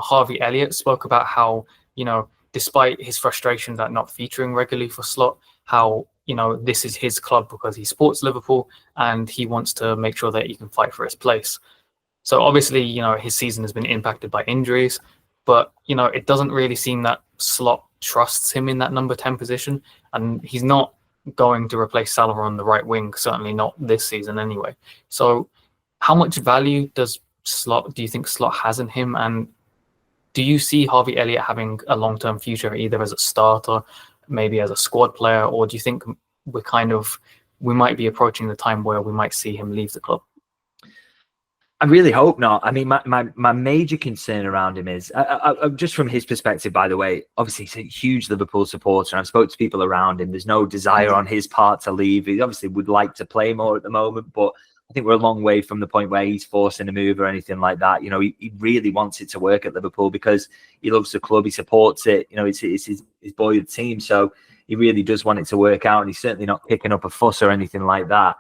Harvey Elliott spoke about how, despite his frustrations at not featuring regularly for Slot, how, this is his club because he supports Liverpool and he wants to make sure that he can fight for his place. So obviously, his season has been impacted by injuries, but, it doesn't really seem that Slot trusts him in that number 10 position. And he's not going to replace Salah on the right wing, certainly not this season anyway. So how much value do you think Slot has in him? And do you see Harvey Elliott having a long-term future, either as a starter, maybe as a squad player, or do you think we might be approaching the time where we might see him leave the club? I really hope not. I mean, my major concern around him is, just from his perspective, by the way, obviously he's a huge Liverpool supporter. I've spoken to people around him. There's no desire on his part to leave. He obviously would like to play more at the moment, but I think we're a long way from the point where he's forcing a move or anything like that. He really wants it to work at Liverpool because he loves the club. He supports it. It's his boyhood team. So he really does want it to work out. And he's certainly not kicking up a fuss or anything like that.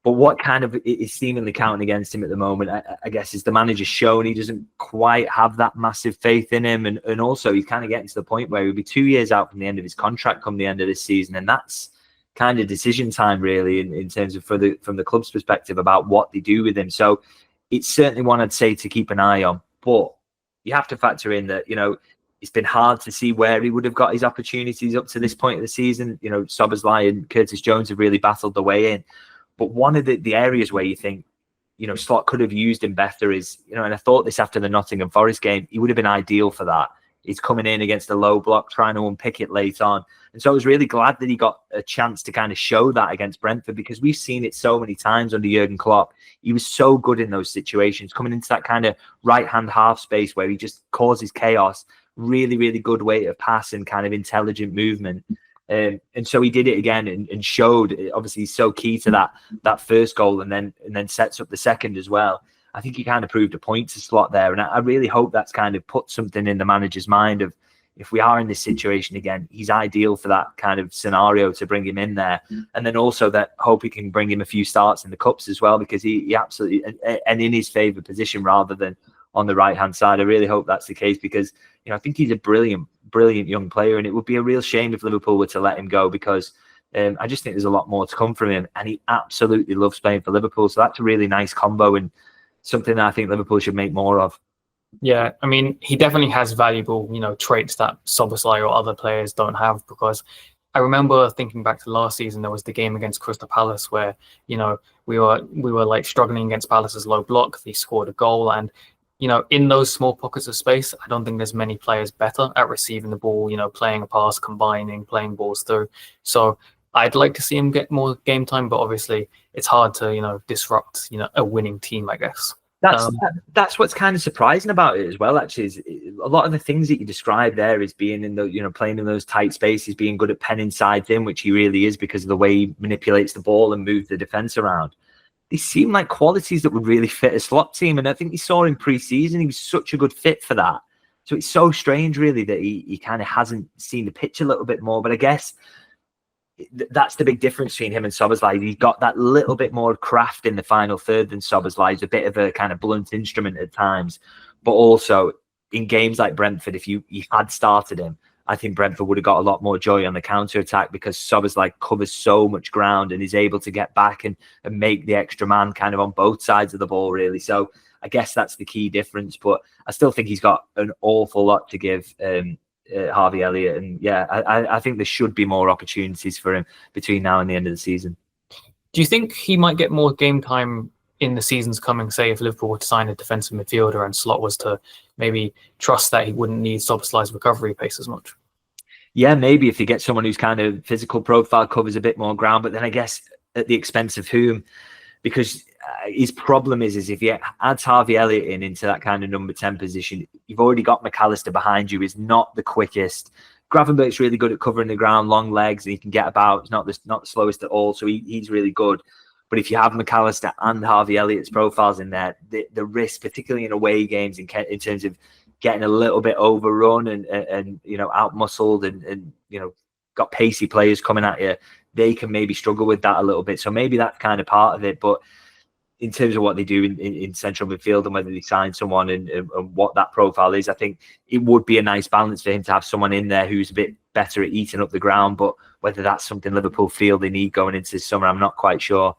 But what kind of is seemingly counting against him at the moment, I guess, is the manager's shown he doesn't quite have that massive faith in him. And also he's kind of getting to the point where he'll be 2 years out from the end of his contract come the end of this season. And that's kind of decision time, really, in terms of from the club's perspective about what they do with him. So it's certainly one I'd say to keep an eye on. But you have to factor in that, it's been hard to see where he would have got his opportunities up to this point of the season. Szoboszlai and Curtis Jones have really battled the way in. But one of the areas where you think, Slot could have used him better is, and I thought this after the Nottingham Forest game, he would have been ideal for that. He's coming in against a low block, trying to unpick it late on. And so I was really glad that he got a chance to kind of show that against Brentford, because we've seen it so many times under Jurgen Klopp. He was so good in those situations, coming into that kind of right-hand half space where he just causes chaos. Really, really good way of pass and kind of intelligent movement. And so he did it again and showed, obviously he's so key to that first goal and then sets up the second as well. I think he kind of proved a point to Slot there. And I really hope that's kind of put something in the manager's mind of, if we are in this situation again, he's ideal for that kind of scenario to bring him in there. And then also that hope he can bring him a few starts in the cups as well, because he absolutely, and in his favoured position rather than on the right-hand side. I really hope that's the case because, I think he's a brilliant young player, and it would be a real shame if Liverpool were to let him go because I just think there's a lot more to come from him, and he absolutely loves playing for Liverpool. So that's a really nice combo and something that I think Liverpool should make more of. Yeah, I mean, he definitely has valuable, traits that Szoboszlai or other players don't have, because I remember thinking back to last season, there was the game against Crystal Palace where, we were like struggling against Palace's low block. They scored a goal, and in those small pockets of space, I don't think there's many players better at receiving the ball, playing a pass, combining, playing balls through. So I'd like to see him get more game time, but obviously it's hard to, disrupt, a winning team, I guess. That's what's kind of surprising about it as well, actually, is a lot of the things that you described there is being in the, playing in those tight spaces, being good at penning sides in, which he really is because of the way he manipulates the ball and moves the defence around. They seem like qualities that would really fit a Slot team. And I think we saw in pre-season, he was such a good fit for that. So it's so strange, really, that he kind of hasn't seen the pitch a little bit more. But I guess that's the big difference between him and Szoboszlai. He's got that little bit more craft in the final third than Szoboszlai. He's a bit of a kind of blunt instrument at times. But also, in games like Brentford, if you had started him, I think Brentford would have got a lot more joy on the counter-attack because Szoboszlai covers so much ground and is able to get back and make the extra man kind of on both sides of the ball, really. So I guess that's the key difference. But I still think he's got an awful lot to give Harvey Elliott. And yeah, I think there should be more opportunities for him between now and the end of the season. Do you think he might get more game time in the seasons coming, say, if Liverpool were to sign a defensive midfielder and Slot was to maybe trust that he wouldn't need Szoboszlai's recovery pace as much? Yeah, maybe if you get someone whose kind of physical profile covers a bit more ground, but then I guess at the expense of whom? Because his problem is if you add Harvey Elliott into that kind of number 10 position, you've already got McAllister behind you, is not the quickest. Gravenberch's really good at covering the ground, long legs, and he can get about. He's not the slowest at all, so he's really good. But if you have McAllister and Harvey Elliott's profiles in there, the risk, particularly in away games, in terms of getting a little bit overrun and out-muscled and got pacey players coming at you, they can maybe struggle with that a little bit. So maybe that's kind of part of it. But in terms of what they do in central midfield and whether they sign someone and what that profile is, I think it would be a nice balance for him to have someone in there who's a bit better at eating up the ground. But whether that's something Liverpool feel they need going into this summer, I'm not quite sure.